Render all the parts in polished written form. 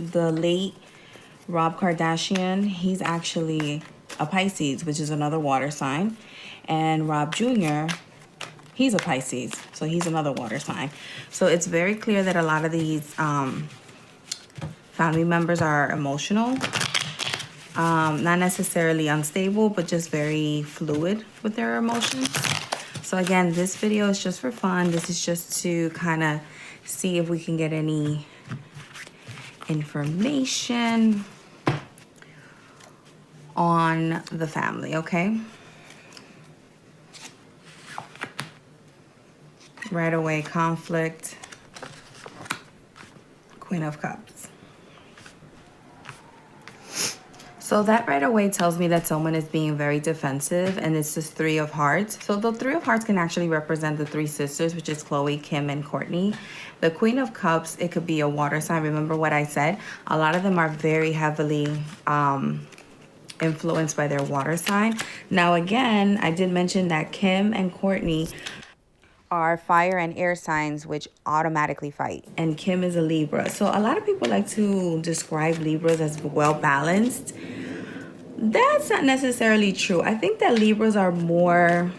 the late Rob Kardashian, he's actually a Pisces, which is another water sign. And Rob Jr., he's a Pisces, so he's another water sign. So it's very clear that a lot of these family members are emotional. Not necessarily unstable, but just very fluid with their emotions. So again, this video is just for fun. This is just to kind of see if we can get any information on the family, okay? Right away, conflict, Queen of Cups. So that right away tells me that someone is being very defensive, and it's this Three of Hearts. So the Three of Hearts can actually represent the three sisters, which is Khloe, Kim, and Kourtney. The Queen of Cups, it could be a water sign. Remember what I said? A lot of them are very heavily influenced by their water sign. Now again, I did mention that Kim and Kourtney are fire and air signs, which automatically fight. And Kim is a Libra. So a lot of people like to describe Libras as well balanced. That's not necessarily true. I think that Libras are more,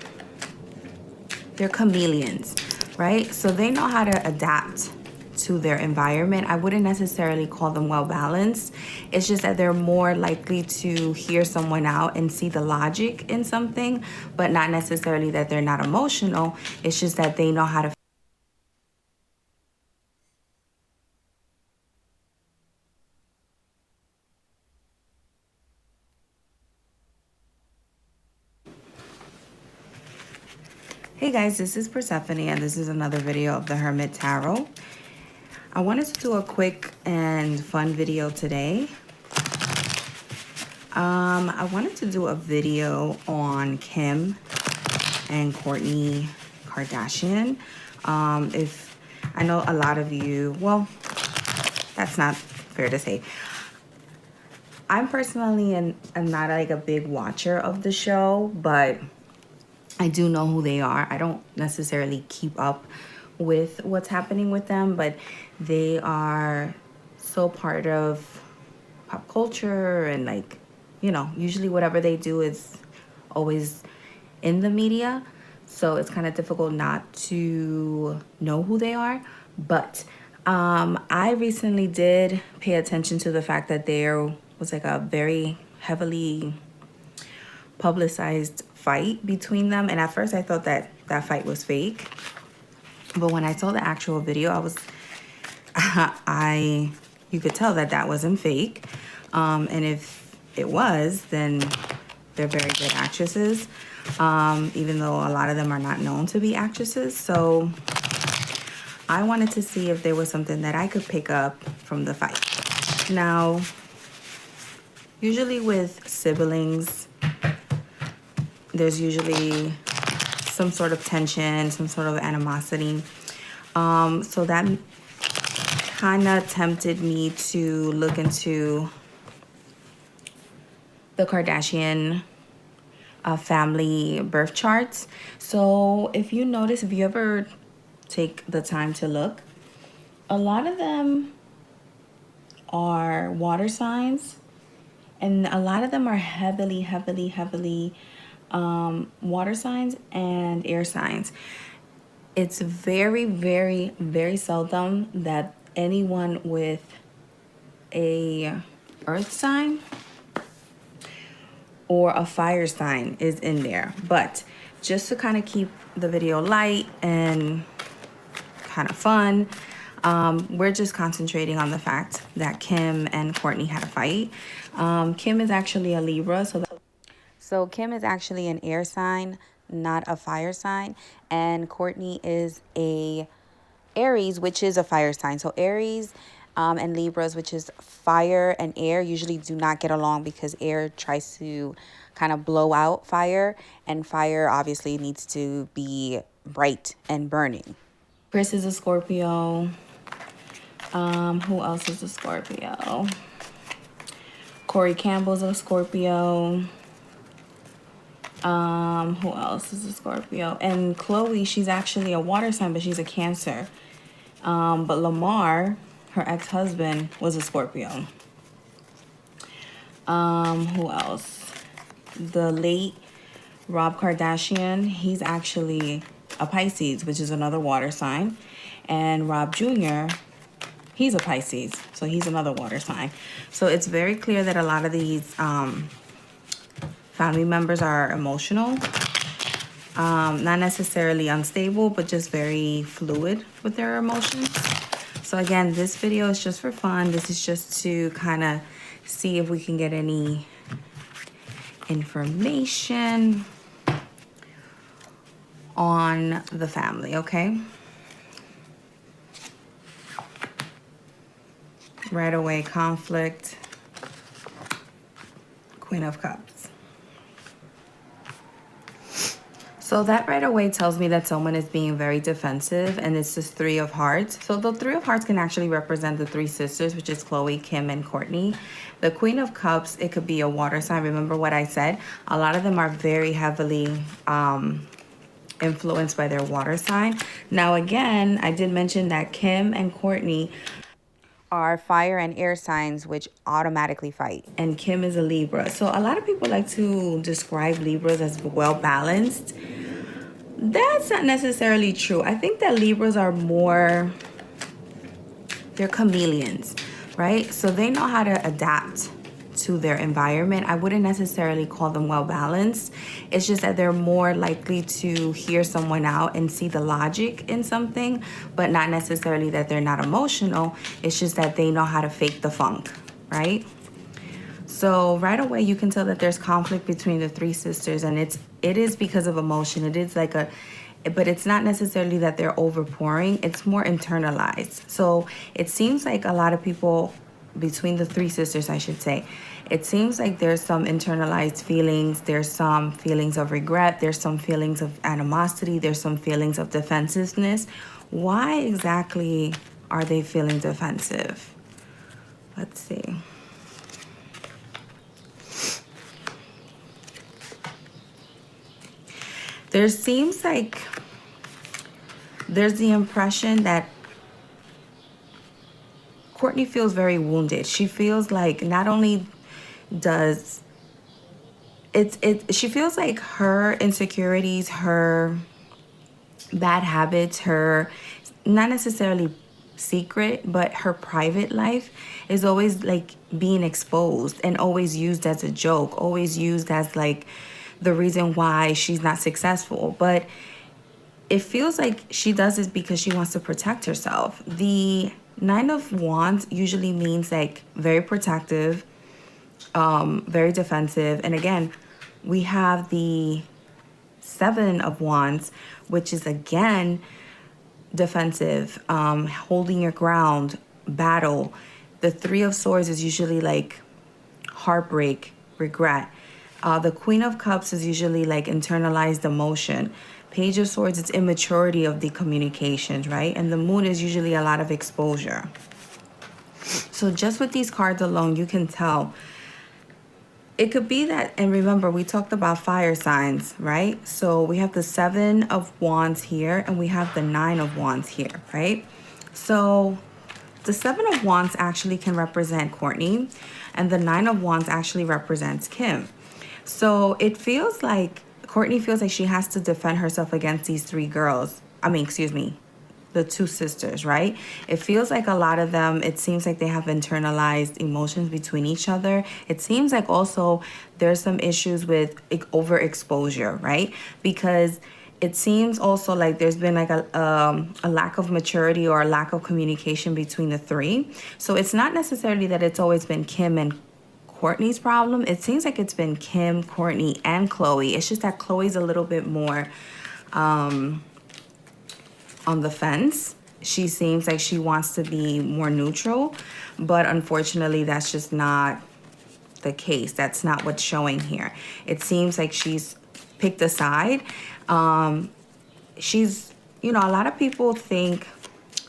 they're chameleons, right? So they know how to adapt to their environment. I wouldn't necessarily call them well balanced. It's just that they're more likely to hear someone out and see the logic in something, but not necessarily that they're not emotional. It's just that they know how to Hey guys, this is Persephone, and this is another video of the Hermit Tarot. I wanted to do a quick and fun video today. I wanted to do a video on Kim and Kourtney Kardashian. If I know a lot of you, well, that's not fair to say. I'm personally I'm not like a big watcher of the show, but I do know who they are. I don't necessarily keep up with what's happening with them, but they are so part of pop culture, and like, you know, usually whatever they do is always in the media. So it's kind of difficult not to know who they are. But I recently did pay attention to the fact that there was like a very heavily publicized fight between them, and at first I thought that that fight was fake, but when I saw the actual video, I was you could tell that that wasn't fake, and if it was, then they're very good actresses, even though a lot of them are not known to be actresses. So I wanted to see if there was something that I could pick up from the fight. Now, usually with siblings, there's usually some sort of tension, some sort of animosity. So that kind of tempted me to look into the Kardashian family birth charts. So if you notice, if you ever take the time to look, a lot of them are water signs, and a lot of them are heavily water signs and air signs. It's very seldom that anyone with a earth sign or a fire sign is in there. But just to kind of keep the video light and kind of fun, we're just concentrating on the fact that Kim and Kourtney had a fight. Kim is actually a Libra, so Kim is actually an air sign, not a fire sign, and Kourtney is a Aries, which is a fire sign. So Aries and Libras, which is fire and air, usually do not get along because air tries to kind of blow out fire, and fire obviously needs to be bright and burning. Chris is a Scorpio. Who else is a Scorpio? Corey Campbell's a Scorpio. Who else is a Scorpio? And Khloe, she's actually a water sign, but she's a Cancer. But Lamar, her ex-husband was a Scorpio. Who else? The late Rob Kardashian, he's actually a Pisces, which is another water sign. And Rob Jr., he's a Pisces, so he's another water sign. So it's very clear that a lot of these family members are emotional. Not necessarily unstable, but just very fluid with their emotions. So again, this video is just for fun. This is just to kind of see if we can get any information on the family, okay? Right away, conflict, Queen of Cups. So that right away tells me that someone is being very defensive, and it's this Three of Hearts. So the Three of Hearts can actually represent the three sisters, which is Khloe, Kim, and Kourtney. The Queen of Cups, it could be a water sign. Remember what I said? A lot of them are very heavily influenced by their water sign. Now again, I did mention that Kim and Kourtney are fire and air signs, which automatically fight. And Kim is a Libra. So a lot of people like to describe Libras as well balanced. That's not necessarily true. I think that Libras are more, they're chameleons, right? So they know how to adapt to their environment. I wouldn't necessarily call them well balanced. It's just that they're more likely to hear someone out and see the logic in something, but not necessarily that they're not emotional. It's just that they know how to fake the funk, right? So right away you can tell that there's conflict between the three sisters, and it is because of emotion. It is like but it's not necessarily that they're overpouring. It's more internalized. So it seems like a lot of people between the three sisters, I should say, it seems like there's some internalized feelings. There's some feelings of regret. There's some feelings of animosity. There's some feelings of defensiveness. Why exactly are they feeling defensive? Let's see. There seems like there's the impression that Kourtney feels very wounded. She feels like not only does she feels like her insecurities, her bad habits, her not necessarily secret, but her private life is always like being exposed and always used as a joke, always used as like the reason why she's not successful. But it feels like she does this because she wants to protect herself. The Nine of Wands usually means like very protective, very defensive. And again, we have the Seven of Wands, which is again defensive, holding your ground, battle. The Three of Swords is usually like heartbreak, regret. The Queen of Cups is usually like internalized emotion. Page of Swords, it's immaturity of the communications, right? And the Moon is usually a lot of exposure. So just with these cards alone, you can tell. It could be that, and remember, we talked about fire signs, right? So we have the Seven of Wands here, and we have the Nine of Wands here, right? So the Seven of Wands actually can represent Kourtney, and the Nine of Wands actually represents Kim. So it feels like Kourtney feels like she has to defend herself against these three girls. The two sisters, right? It feels like a lot of them, it seems like they have internalized emotions between each other. It seems like also there's some issues with overexposure, right? Because it seems also like there's been like a lack of maturity or a lack of communication between the three. So it's not necessarily that it's always been Kim and Kourtney's problem. It seems like it's been Kim, Kourtney, and Khloe. It's just that Khloe's a little bit more on the fence. She seems like she wants to be more neutral, but unfortunately that's just not the case. That's not what's showing here. It seems like she's picked a side. She's, a lot of people think,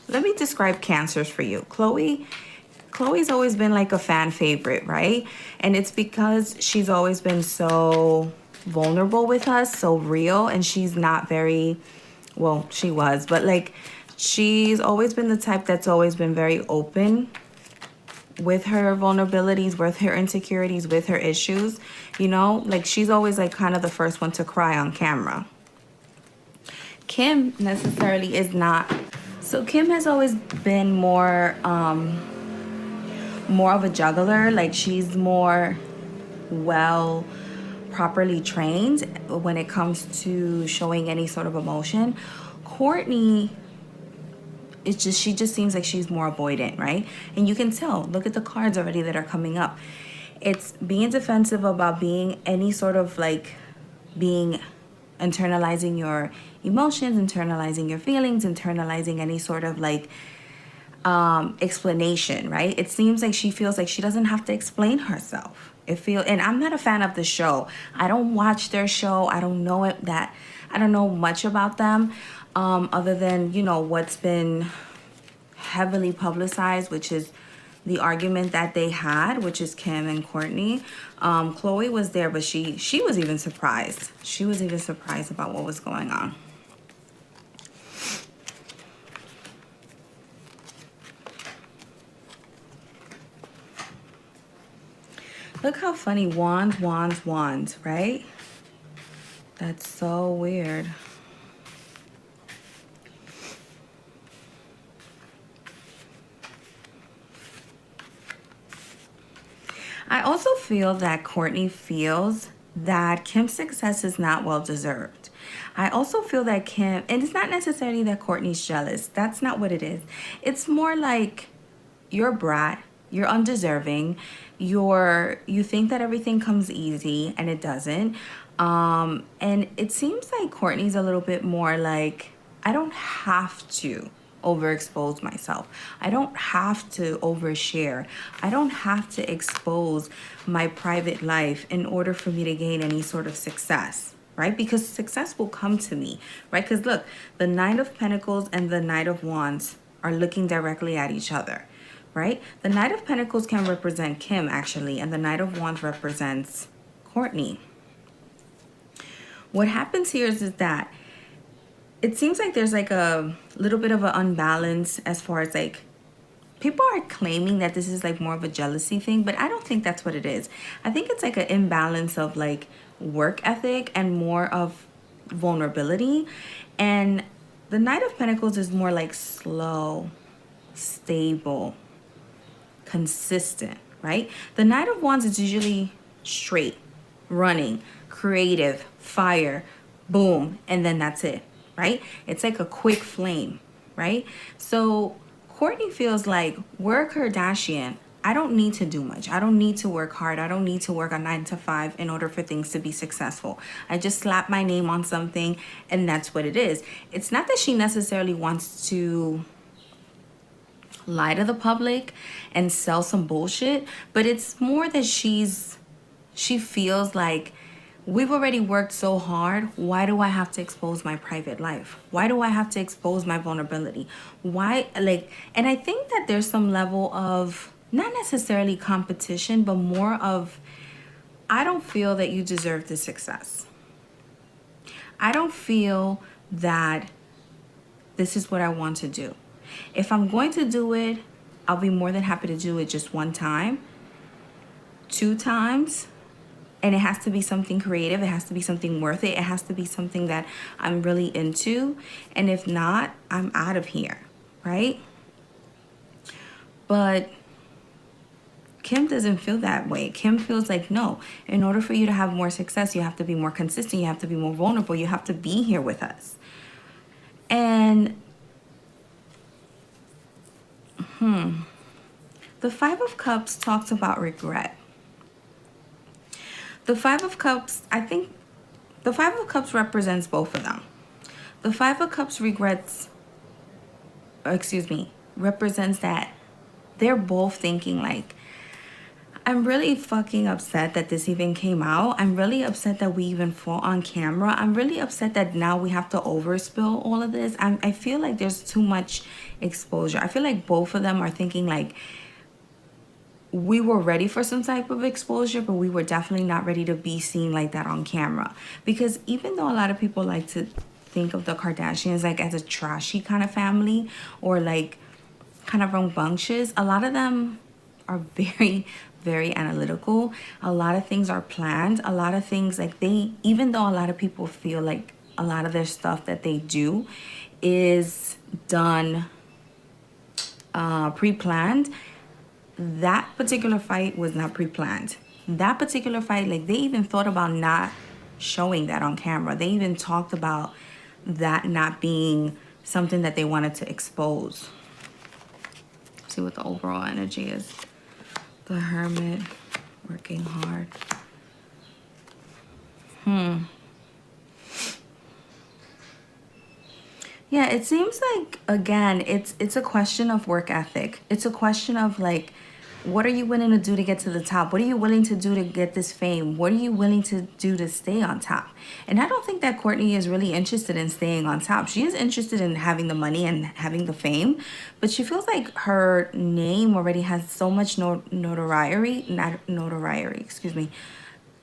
let me describe Cancers for you. Khloe's always been like a fan favorite, right? And it's because she's always been so vulnerable with us, so real, and she's not very, well, she was, but like She's always been the type that's always been very open with her vulnerabilities, with her insecurities, with her issues. You know, like she's always like kind of the first one to cry on camera. Kim necessarily is not. So Kim has always been more of a juggler. Like she's more well properly trained when it comes to showing any sort of emotion. Kourtney, she just seems like she's more avoidant, right? And you can tell, look at the cards already that are coming up. It's being defensive about being any sort of like internalizing your emotions, internalizing your feelings, internalizing any sort of like explanation, right? It seems like she feels like she doesn't have to explain herself. And I'm not a fan of the show. I don't watch their show. I don't know I don't know much about them, other than, you know, what's been heavily publicized, which is the argument that they had, which is Kim and Kourtney. Khloe was there, but she was even surprised. She was even surprised about what was going on. Look how funny, wands, wands, wands, right? That's so weird. I also feel that Kourtney feels that Kim's success is not well deserved. I also feel that Kim, and it's not necessarily that Kourtney's jealous. That's not what it is. It's more like you're a brat, you're undeserving, you think that everything comes easy and it doesn't. And it seems like Kourtney's a little bit more like, I don't have to overexpose myself. I don't have to overshare. I don't have to expose my private life in order for me to gain any sort of success, right? Because success will come to me, right? Because look, the Knight of Pentacles and the Knight of Wands are looking directly at each other, right? The Knight of Pentacles can represent Kim, actually, and the Knight of Wands represents Kourtney. What happens here is that it seems like there's like a little bit of an unbalance as far as like, people are claiming that this is like more of a jealousy thing, but I don't think that's what it is. I think it's like an imbalance of like work ethic and more of vulnerability. And the Knight of Pentacles is more like slow, stable, consistent, right? The Knight of Wands is usually straight, running, creative, fire, boom, and then that's it, right? It's like a quick flame, right? So Kourtney feels like, we're a Kardashian. I don't need to do much. I don't need to work hard. I don't need to work a 9 to 5 in order for things to be successful. I just slap my name on something and that's what it is. It's not that she necessarily wants to lie to the public and sell some bullshit, but it's more that she feels like, we've already worked so hard. Why do I have to expose my private life? Why do I have to expose my vulnerability? Why, like, and I think that there's some level of, not necessarily competition, but more of, I don't feel that you deserve this success. I don't feel that this is what I want to do. If I'm going to do it, I'll be more than happy to do it just one time, 2 times, and it has to be something creative. It has to be something worth it. It has to be something that I'm really into. And if not, I'm out of here, right? But Kim doesn't feel that way. Kim feels like, no, in order for you to have more success, you have to be more consistent. You have to be more vulnerable. You have to be here with us. And the Five of Cups talks about regret. The Five of Cups, I think the Five of Cups represents both of them. The Five of Cups represents that they're both thinking like, I'm really fucking upset that this even came out. I'm really upset that we even fought on camera. I'm really upset that now we have to overspill all of this. I feel like there's too much exposure. I feel like both of them are thinking like, we were ready for some type of exposure, but we were definitely not ready to be seen like that on camera. Because even though a lot of people like to think of the Kardashians like as a trashy kind of family, or like kind of rambunctious. A lot of them are very, very analytical. A lot of things are planned. A lot of things, like, they, even though a lot of people feel like a lot of their stuff that they do is done pre-planned, that particular fight was not pre-planned. That particular fight, like, they even thought about not showing that on camera. They even talked about that not being something that they wanted to expose. See what the overall energy is. The Hermit, working hard. Yeah, it seems like, again, it's a question of work ethic. It's a question of, like, what are you willing to do to get to the top? What are you willing to do to get this fame? What are you willing to do to stay on top? And I don't think that Kourtney is really interested in staying on top. She is interested in having the money and having the fame, but she feels like her name already has so much notoriety,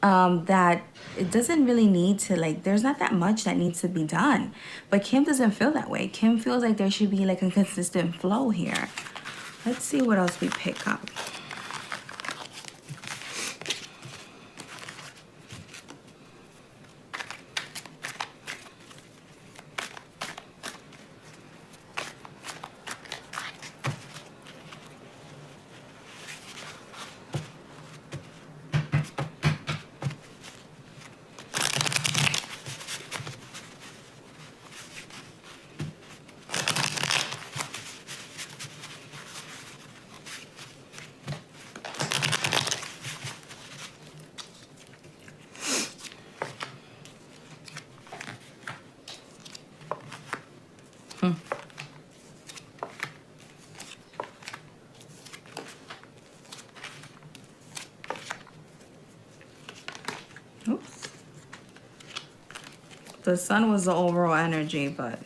that it doesn't really need to, like, there's not that much that needs to be done. But Kim doesn't feel that way. Kim feels like there should be like a consistent flow here. Let's see what else we pick up. Oops. The sun was the overall energy, but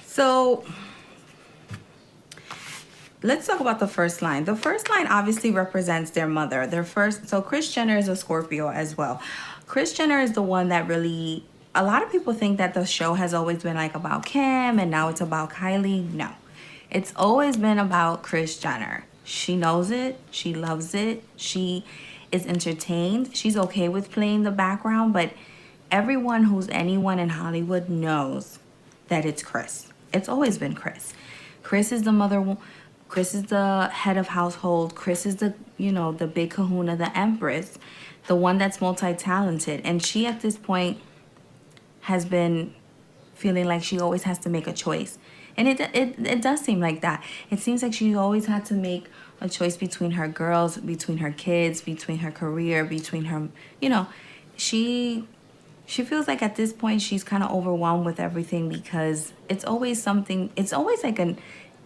so let's talk about the first line. The first line obviously represents their mother. So Kris Jenner is a Scorpio as well. Kris Jenner is the one that really, a lot of people think that the show has always been like about Kim and now it's about Kylie. No, it's always been about Kris Jenner. She knows it. She loves it. She is entertained. She's okay with playing the background, but everyone who's anyone in Hollywood knows that it's Kris. It's always been Kris. Kris is the mother. Kris is the head of household. Kris is the, you know, the big kahuna, the empress, the one that's multi-talented. And she, at this point, has been feeling like she always has to make a choice. And it does seem like that. It seems like she always had to make a choice between her girls, between her kids, between her career, between her, you know, she feels like at this point she's kind of overwhelmed with everything, because it's always something, it's always like an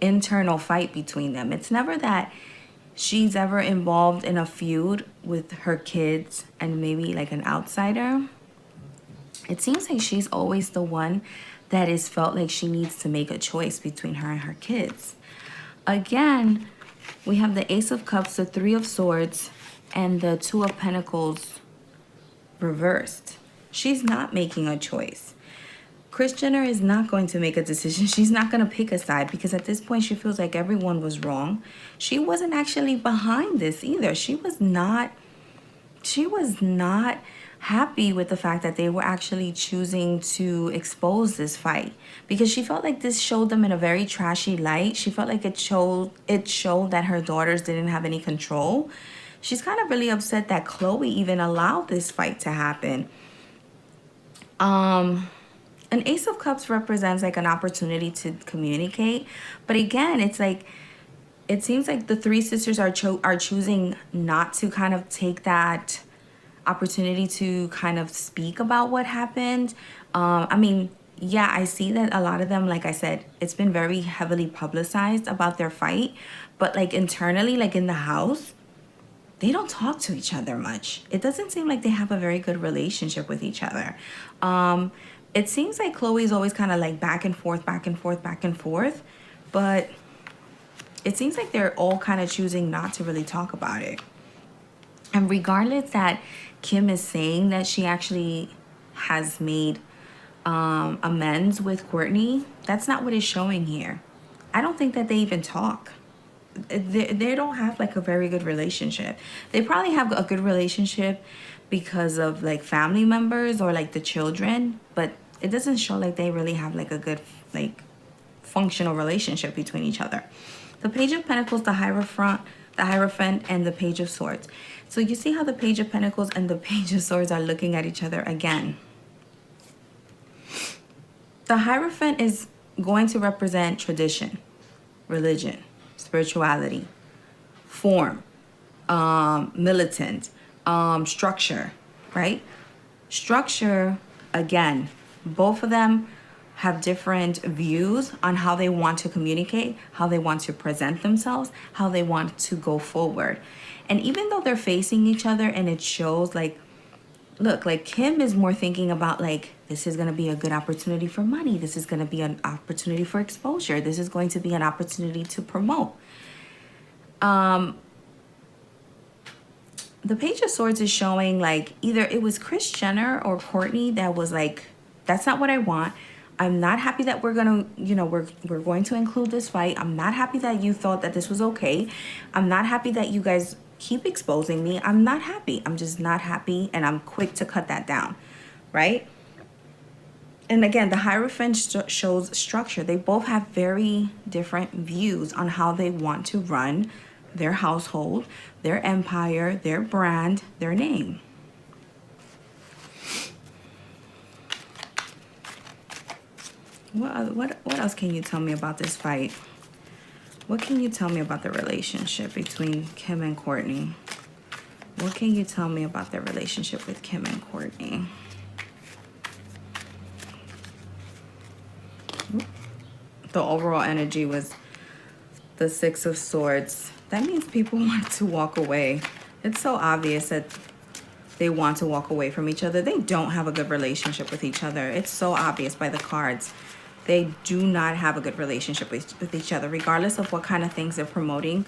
internal fight between them. It's never that she's ever involved in a feud with her kids and maybe like an outsider. It seems like she's always the one that is felt like she needs to make a choice between her and her kids. Again, we have the Ace of Cups, the Three of Swords, and the Two of Pentacles reversed. She's not making a choice. Kris Jenner is not going to make a decision. She's not going to pick a side, because at this point she feels like everyone was wrong. She wasn't actually behind this either. She was not happy with the fact that they were actually choosing to expose this fight, because she felt like this showed them in a very trashy light. She felt like it showed that her daughters didn't have any control. She's kind of really upset that Khloe even allowed this fight to happen. An Ace of Cups represents like an opportunity to communicate, but again, it's like, it seems like the three sisters are choosing not to kind of take that opportunity to kind of speak about what happened. I mean, yeah, I see that a lot of them, like I said, it's been very heavily publicized about their fight, but like internally, like in the house, they don't talk to each other much. It doesn't seem like they have a very good relationship with each other. It seems like Khloe's always kind of like back and forth, but it seems like they're all kind of choosing not to really talk about it. And regardless that Kim is saying that she actually has made amends with Kourtney, that's not what is showing here. I don't think that they even talk. They don't have like a very good relationship. They probably have a good relationship because of like family members or like the children, but it doesn't show like they really have like a good like functional relationship between each other. The Page of Pentacles, the Hierophant, and the Page of Swords. So you see how the Page of Pentacles and the Page of Swords are looking at each other again. The Hierophant is going to represent tradition, religion, spirituality, form, militant, structure, right? Structure, again, both of them have different views on how they want to communicate, how they want to present themselves, how they want to go forward. And even though they're facing each other and it shows like, look, like Kim is more thinking about like, this is going to be a good opportunity for money. This is going to be an opportunity for exposure. This is going to be an opportunity to promote. The Page of Swords is showing like either it was Kris Jenner or Kourtney that was like, that's not what I want. I'm not happy that we're going to, you know, we're going to include this fight. I'm not happy that you thought that this was okay. I'm not happy that you guys keep exposing me. I'm not happy. I'm just not happy, and I'm quick to cut that down, right? And again, the Hierophant shows structure. They both have very different views on how they want to run their household, their empire, their brand, their name. What else can you tell me about this fight? What can you tell me about the relationship between Kim and Kourtney? What can you tell me about their relationship with Kim and Kourtney? The overall energy was the Six of Swords. That means people want to walk away. It's so obvious that they want to walk away from each other. They don't have a good relationship with each other. It's so obvious by the cards. They do not have a good relationship with each other, regardless of what kind of things they're promoting.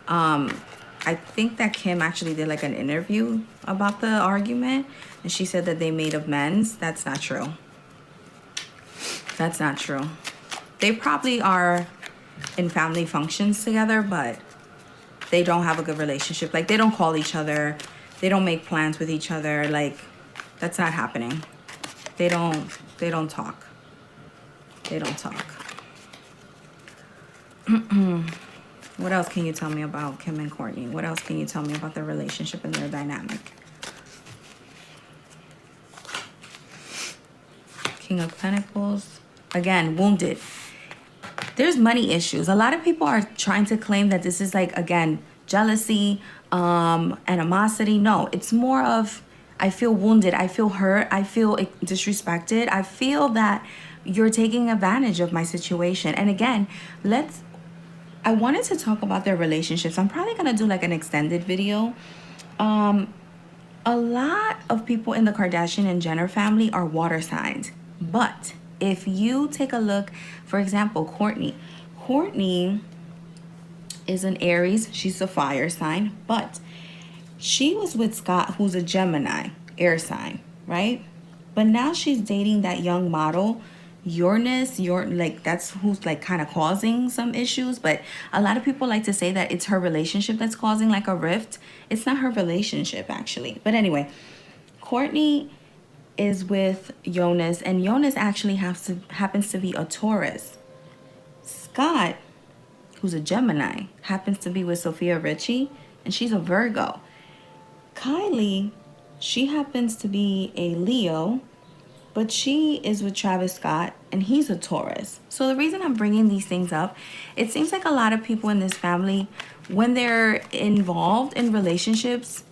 I think that Kim actually did like an interview about the argument, and she said that they made amends. That's not true. That's not true. They probably are in family functions together, but they don't have a good relationship. Like, they don't call each other. They don't make plans with each other. Like, that's not happening. They don't talk. They don't talk. What else can you tell me about Kim and Kourtney? What else can you tell me about their relationship and their dynamic? King of Pentacles. Again, wounded. There's money issues. A lot of people are trying to claim that this is like, again, jealousy, animosity. No, it's more of, I feel wounded. I feel hurt. I feel disrespected. I feel that you're taking advantage of my situation. And again, I wanted to talk about their relationships. I'm probably going to do like an extended video. A lot of people in the Kardashian and Jenner family are water signs. But if you take a look, for example, Kourtney is an Aries. She's a fire sign, but she was with Scott, who's a Gemini, air sign, right? But now she's dating that young model, Uranus. That's who's like kind of causing some issues. But a lot of people like to say that it's her relationship that's causing like a rift. It's not her relationship, actually. But anyway, Kourtney is with Jonas, and Jonas actually happens to be a Taurus. Scott, who's a Gemini, happens to be with Sophia Richie, and she's a Virgo. Kylie, she happens to be a Leo, but she is with Travis Scott, and he's a Taurus. So the reason I'm bringing these things up, it seems like a lot of people in this family, when they're involved in relationships,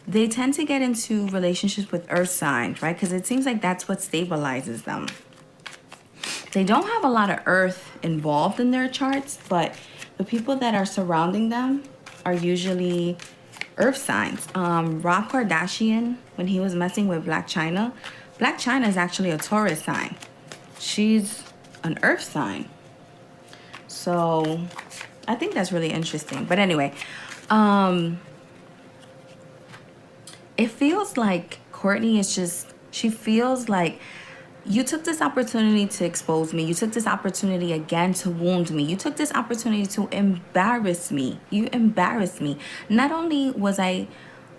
they tend to get into relationships with earth signs, right? Because it seems like that's what stabilizes them. They don't have a lot of earth involved in their charts, but the people that are surrounding them are usually earth signs. Rob Kardashian, when he was messing with Black China is actually a Taurus sign. She's an earth sign. So I think that's really interesting. But anyway, it feels like Kourtney is just, she feels like you took this opportunity to expose me. You took this opportunity again to wound me. You took this opportunity to embarrass me. You embarrassed me. Not only was I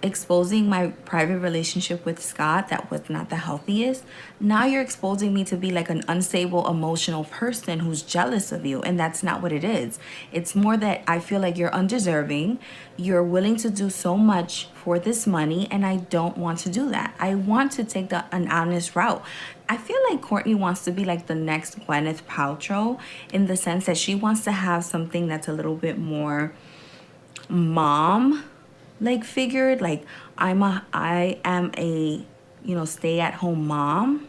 exposing my private relationship with Scott that was not the healthiest, now you're exposing me to be like an unstable emotional person who's jealous of you, and that's not what it is. It's more that I feel like you're undeserving, you're willing to do so much for this money, and I don't want to do that. I want to take an honest route. I feel like Kourtney wants to be like the next Gwyneth Paltrow, in the sense that she wants to have something that's a little bit more mom like figured, like I am a, you know, stay-at-home mom.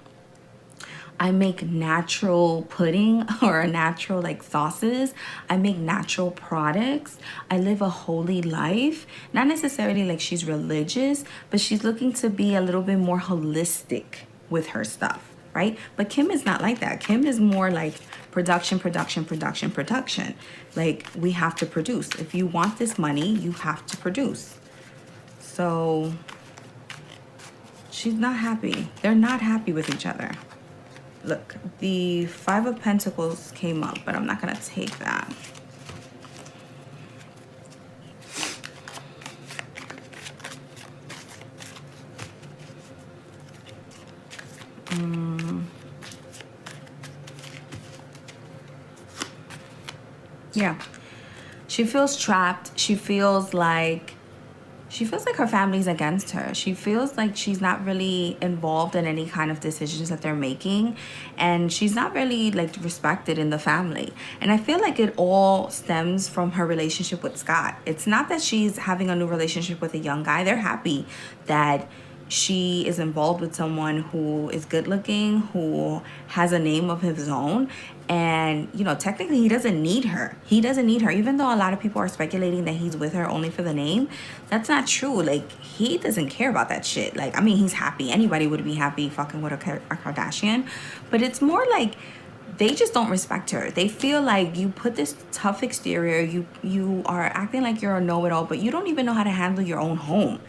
I make natural pudding or natural like sauces. I make natural products. I live a holy life. Not necessarily like she's religious, but she's looking to be a little bit more holistic with her stuff, right? But Kim is not like that. Kim is more like production, production, production, production. Like, we have to produce. If you want this money, you have to produce. So she's not happy. They're not happy with each other. Look, the Five of Pentacles came up, but I'm not going to take that. Yeah. She feels trapped. She feels like her family's against her. She feels like she's not really involved in any kind of decisions that they're making, and she's not really like respected in the family. And I feel like it all stems from her relationship with Scott. It's not that she's having a new relationship with a young guy. They're happy that she is involved with someone who is good looking, who has a name of his own. And, you know, technically he doesn't need her. He doesn't need her. Even though a lot of people are speculating that he's with her only for the name, that's not true. Like, he doesn't care about that shit. Like, I mean, he's happy. Anybody would be happy fucking with a Kardashian. But it's more like they just don't respect her. They feel like you put this tough exterior. You are acting like you're a know-it-all, but you don't even know how to handle your own home.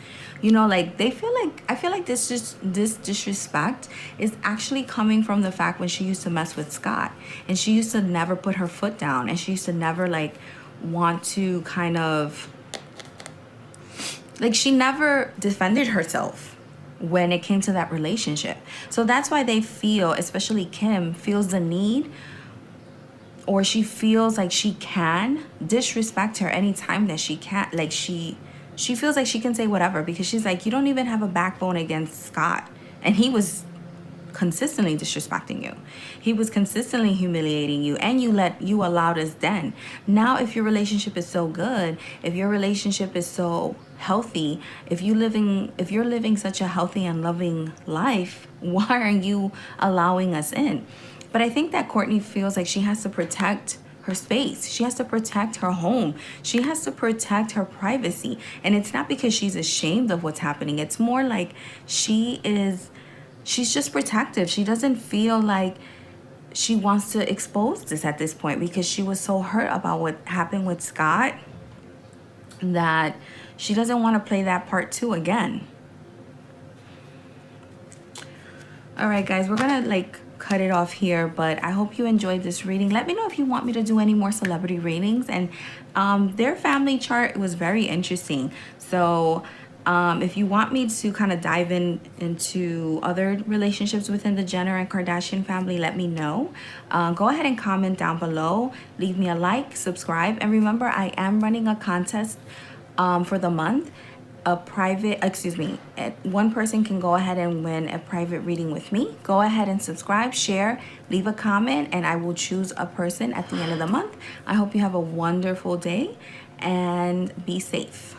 You know, like, they feel like, I feel like this disrespect is actually coming from the fact when she used to mess with Scott, and she used to never put her foot down, and she used to never like want to kind of, like, she never defended herself when it came to that relationship. So that's why they feel, especially Kim, feels the need, or she feels like she can disrespect her anytime that she can't, like, she feels like she can say whatever, because she's like, you don't even have a backbone against Scott. And he was consistently disrespecting you. He was consistently humiliating you, and you allowed us then. Now, if your relationship is so good, if your relationship is so healthy, if you're living such a healthy and loving life, why aren't you allowing us in? But I think that Kourtney feels like she has to protect her space. She has to protect her home. She has to protect her privacy. And it's not because she's ashamed of what's happening. It's more like she's just protective. She doesn't feel like she wants to expose this at this point, because she was so hurt about what happened with Scott that she doesn't want to play that part too again. All right, guys, we're gonna like cut it off here, but I hope you enjoyed this reading. Let me know if you want me to do any more celebrity readings. And their family chart was very interesting. So if you want me to kind of dive into other relationships within the Jenner and Kardashian family, let me know. Go ahead and comment down below. Leave me a like, subscribe, and remember, I am running a contest for the month. One person can go ahead and win a private reading with me. Go ahead and subscribe, share, leave a comment, and I will choose a person at the end of the month. I hope you have a wonderful day and be safe.